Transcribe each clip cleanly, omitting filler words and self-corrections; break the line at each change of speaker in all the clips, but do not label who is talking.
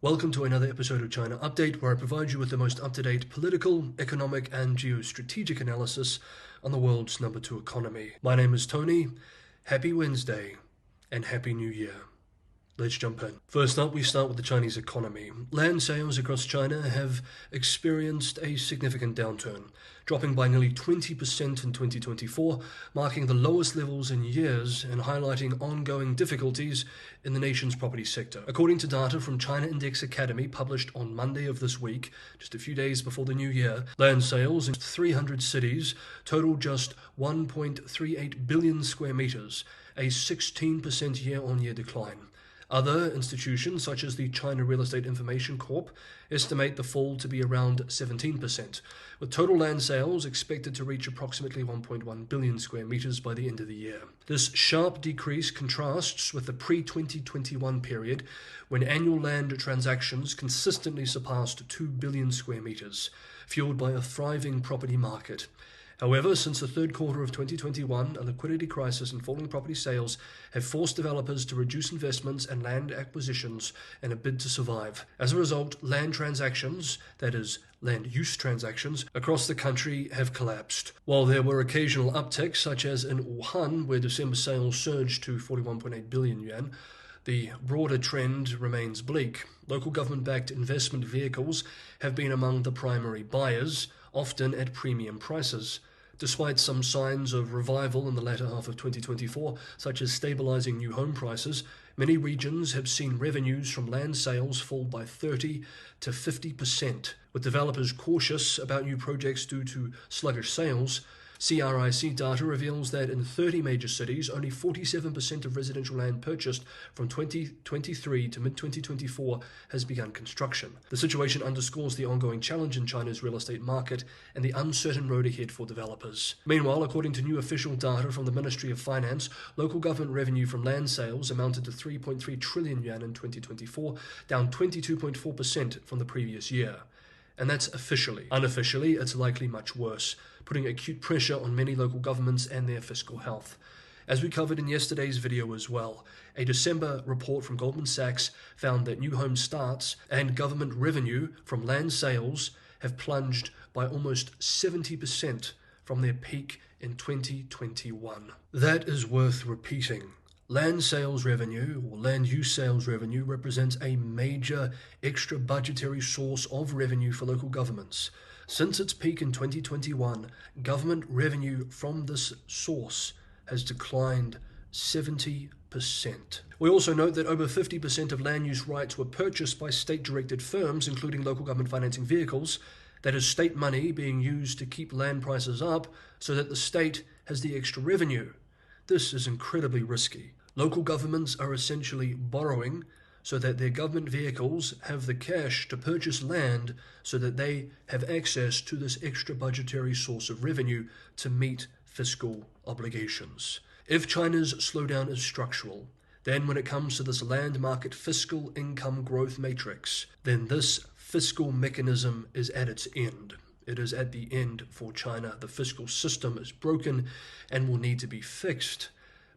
Welcome to another episode of China Update, where I provide you with the most up-to-date political, economic, and geostrategic analysis on the world's #2 economy. My name is Tony. Happy Wednesday, and Happy New Year. Let's jump in. First up, we start with the Chinese economy. Land sales across China have experienced a significant downturn, dropping by nearly 20% in 2024, marking the lowest levels in years and highlighting ongoing difficulties in the nation's property sector. According to data from China Index Academy published on Monday of this week, just a few days before the new year, land sales in 300 cities totaled just 1.38 billion square meters, a 16% year-on-year decline. Other institutions, such as the China Real Estate Information Corp, estimate the fall to be around 17%, with total land sales expected to reach approximately 1.1 billion square meters by the end of the year. This sharp decrease contrasts with the pre-2021 period, when annual land transactions consistently surpassed 2 billion square meters, fueled by a thriving property market. However, since the third quarter of 2021, a liquidity crisis and falling property sales have forced developers to reduce investments and land acquisitions in a bid to survive. As a result, land transactions, that is, land use transactions, across the country have collapsed. While there were occasional upticks, such as in Wuhan, where December sales surged to 41.8 billion yuan, the broader trend remains bleak. Local government-backed investment vehicles have been among the primary buyers, often at premium prices. Despite some signs of revival in the latter half of 2024, such as stabilizing new home prices, many regions have seen revenues from land sales fall by 30 to 50%. With developers cautious about new projects due to sluggish sales, CRIC data reveals that in 30 major cities, only 47% of residential land purchased from 2023 to mid-2024 has begun construction. The situation underscores the ongoing challenge in China's real estate market and the uncertain road ahead for developers. Meanwhile, according to new official data from the Ministry of Finance, local government revenue from land sales amounted to 3.3 trillion yuan in 2024, down 22.4% from the previous year. And that's officially. Unofficially, it's likely much worse, putting acute pressure on many local governments and their fiscal health. As we covered in yesterday's video as well, a December report from Goldman Sachs found that new home starts and government revenue from land sales have plunged by almost 70% from their peak in 2021. That is worth repeating. Land sales revenue, or land use sales revenue, represents a major extra budgetary source of revenue for local governments. Since its peak in 2021, government revenue from this source has declined 70%. We also note that over 50% of land use rights were purchased by state-directed firms, including local government financing vehicles. That is state money being used to keep land prices up so that the state has the extra revenue. This is incredibly risky. Local governments are essentially borrowing so that their government vehicles have the cash to purchase land so that they have access to this extra budgetary source of revenue to meet fiscal obligations. If China's slowdown is structural, then when it comes to this land market fiscal income growth matrix, then this fiscal mechanism is at its end. It is at the end for China. The fiscal system is broken and will need to be fixed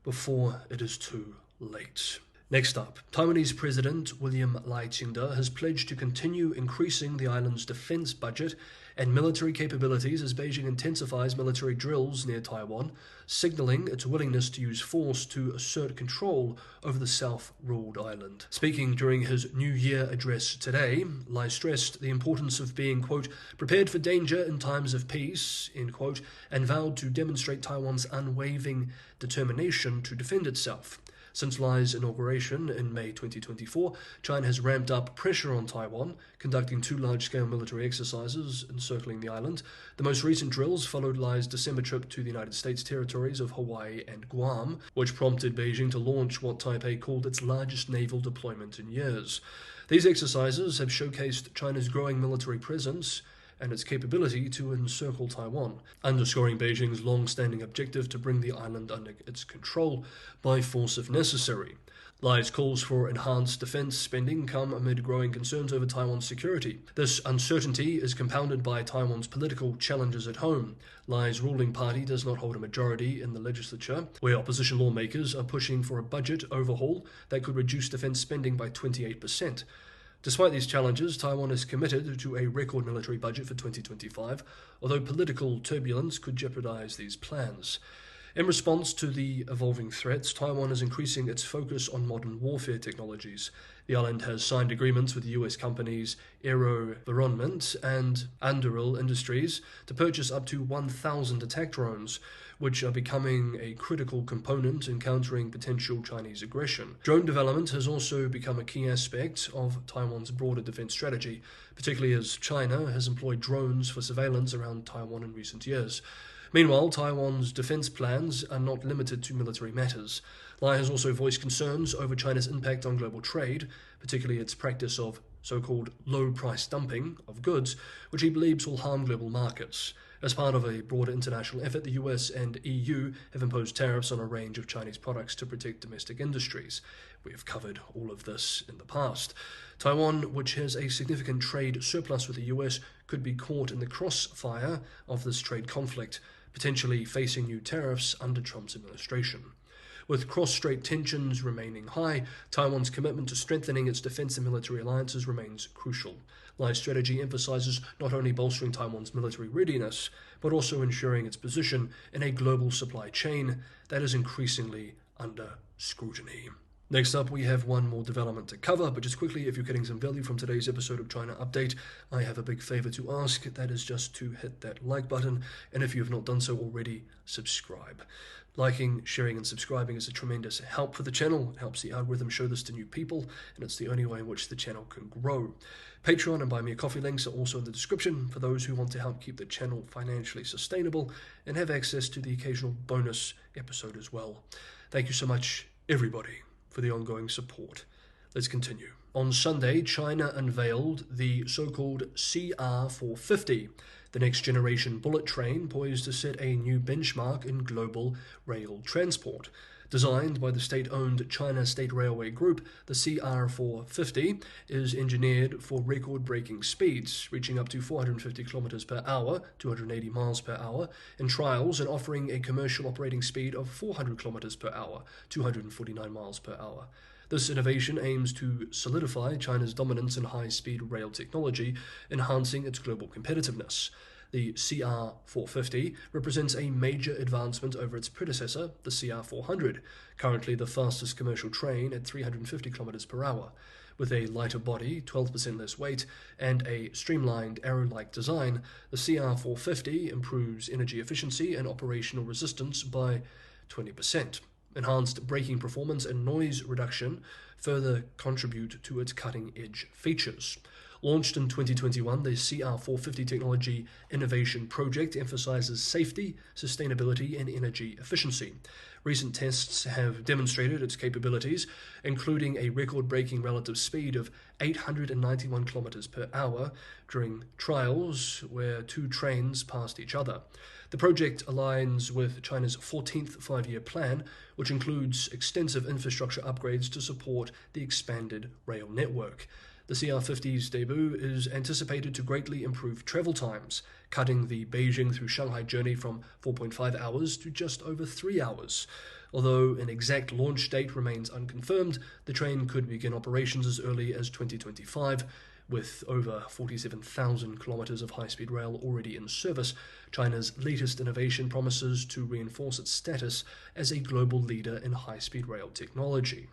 before it is too late. Next up, Taiwanese President William Lai Ching-te has pledged to continue increasing the island's defense budget and military capabilities as Beijing intensifies military drills near Taiwan, signaling its willingness to use force to assert control over the self-ruled island. Speaking during his New Year address today, Lai stressed the importance of being, quote, prepared for danger in times of peace, end quote, and vowed to demonstrate Taiwan's unwavering determination to defend itself. Since Lai's inauguration in May 2024, China has ramped up pressure on Taiwan, conducting 2 large-scale military exercises encircling the island. The most recent drills followed Lai's December trip to the United States territories of Hawaii and Guam, which prompted Beijing to launch what Taipei called its largest naval deployment in years. These exercises have showcased China's growing military presence and its capability to encircle Taiwan, underscoring Beijing's long-standing objective to bring the island under its control by force if necessary. Lai's calls for enhanced defense spending come amid growing concerns over Taiwan's security. This uncertainty is compounded by Taiwan's political challenges at home. Lai's ruling party does not hold a majority in the legislature, where opposition lawmakers are pushing for a budget overhaul that could reduce defense spending by 28%. Despite these challenges, Taiwan is committed to a record military budget for 2025, although political turbulence could jeopardize these plans. In response to the evolving threats, Taiwan is increasing its focus on modern warfare technologies. The island has signed agreements with US companies AeroVironment and Anduril Industries to purchase up to 1,000 attack drones, which are becoming a critical component in countering potential Chinese aggression. Drone development has also become a key aspect of Taiwan's broader defense strategy, particularly as China has employed drones for surveillance around Taiwan in recent years. Meanwhile, Taiwan's defense plans are not limited to military matters. Lai has also voiced concerns over China's impact on global trade, particularly its practice of so-called low-price dumping of goods, which he believes will harm global markets. As part of a broader international effort, the US and EU have imposed tariffs on a range of Chinese products to protect domestic industries. We have covered all of this in the past. Taiwan, which has a significant trade surplus with the US, could be caught in the crossfire of this trade conflict, potentially facing new tariffs under Trump's administration. With cross-strait tensions remaining high, Taiwan's commitment to strengthening its defense and military alliances remains crucial. Lai's strategy emphasizes not only bolstering Taiwan's military readiness, but also ensuring its position in a global supply chain that is increasingly under scrutiny. Next up, we have one more development to cover, but just quickly, if you're getting some value from today's episode of China Update, I have a big favor to ask. That is just to hit that like button, and if you have not done so already, subscribe. Liking, sharing, and subscribing is a tremendous help for the channel. It helps the algorithm show this to new people, and it's the only way in which the channel can grow. Patreon and Buy Me a Coffee links are also in the description for those who want to help keep the channel financially sustainable and have access to the occasional bonus episode as well. Thank you so much, everybody, for the ongoing support. Let's continue. On Sunday, China unveiled the so-called CR450, the next generation bullet train poised to set a new benchmark in global rail transport. Designed by the state-owned China State Railway Group, the CR450 is engineered for record-breaking speeds, reaching up to 450 km per hour, 280 miles per hour, in trials and offering a commercial operating speed of 400 km per hour, 249 miles per hour. This innovation aims to solidify China's dominance in high-speed rail technology, enhancing its global competitiveness. The CR450 represents a major advancement over its predecessor, the CR400, currently the fastest commercial train at 350 km per hour. With a lighter body, 12% less weight, and a streamlined arrow-like design, the CR450 improves energy efficiency and operational resistance by 20%. Enhanced braking performance and noise reduction further contribute to its cutting-edge features. Launched in 2021, the CR450 Technology Innovation Project emphasizes safety, sustainability, and energy efficiency. Recent tests have demonstrated its capabilities, including a record-breaking relative speed of 891 km per hour during trials where two trains passed each other. The project aligns with China's 14th five-year plan, which includes extensive infrastructure upgrades to support the expanded rail network. The CR50's debut is anticipated to greatly improve travel times, cutting the Beijing through Shanghai journey from 4.5 hours to just over 3 hours. Although an exact launch date remains unconfirmed, the train could begin operations as early as 2025. With over 47,000 kilometers of high-speed rail already in service, China's latest innovation promises to reinforce its status as a global leader in high-speed rail technology.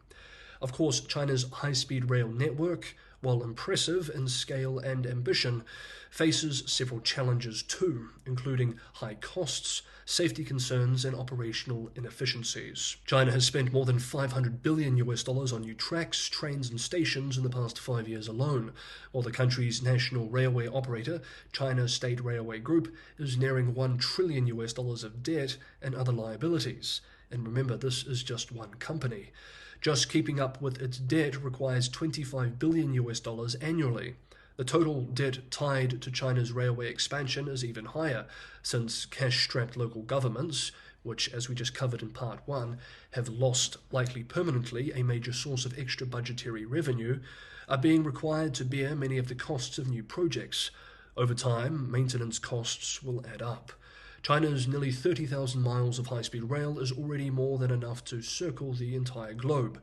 Of course, China's high-speed rail network, while impressive in scale and ambition, faces several challenges too, including high costs, safety concerns, and operational inefficiencies. China has spent more than $500 billion on new tracks, trains, and stations in the past 5 years alone, while the country's national railway operator, China State Railway Group, is nearing $1 trillion of debt and other liabilities. And remember, this is just one company. Just keeping up with its debt requires $25 billion annually. The total debt tied to China's railway expansion is even higher, since cash-strapped local governments, which, as we just covered in Part 1, have lost, likely permanently, a major source of extra budgetary revenue, are being required to bear many of the costs of new projects. Over time, maintenance costs will add up. China's nearly 30,000 miles of high-speed rail is already more than enough to circle the entire globe.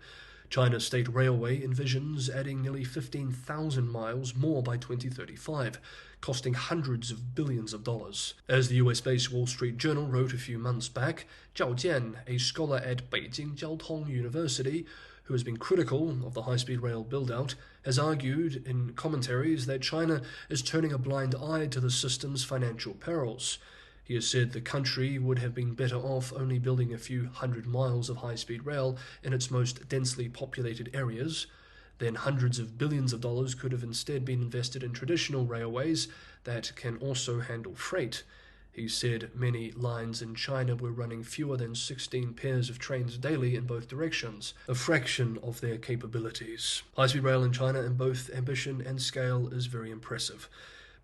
China's State Railway envisions adding nearly 15,000 miles more by 2035, costing hundreds of billions of dollars. As the US-based Wall Street Journal wrote a few months back, Zhao Jian, a scholar at Beijing Jiaotong University, who has been critical of the high-speed rail build-out, has argued in commentaries that China is turning a blind eye to the system's financial perils. He has said the country would have been better off only building a few hundred miles of high-speed rail in its most densely populated areas. Then hundreds of billions of dollars could have instead been invested in traditional railways that can also handle freight. He said many lines in China were running fewer than 16 pairs of trains daily in both directions, a fraction of their capabilities. High-speed rail in China in both ambition and scale is very impressive,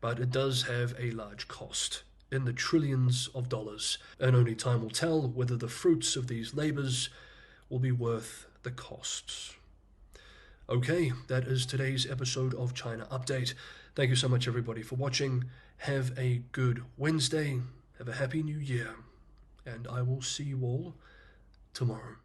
but it does have a large cost, in the trillions of dollars, and only time will tell whether the fruits of these labors will be worth the costs. Okay, that is today's episode of China Update. Thank you so much, everybody, for watching. Have a good Wednesday. Have a happy new year. And I will see you all tomorrow.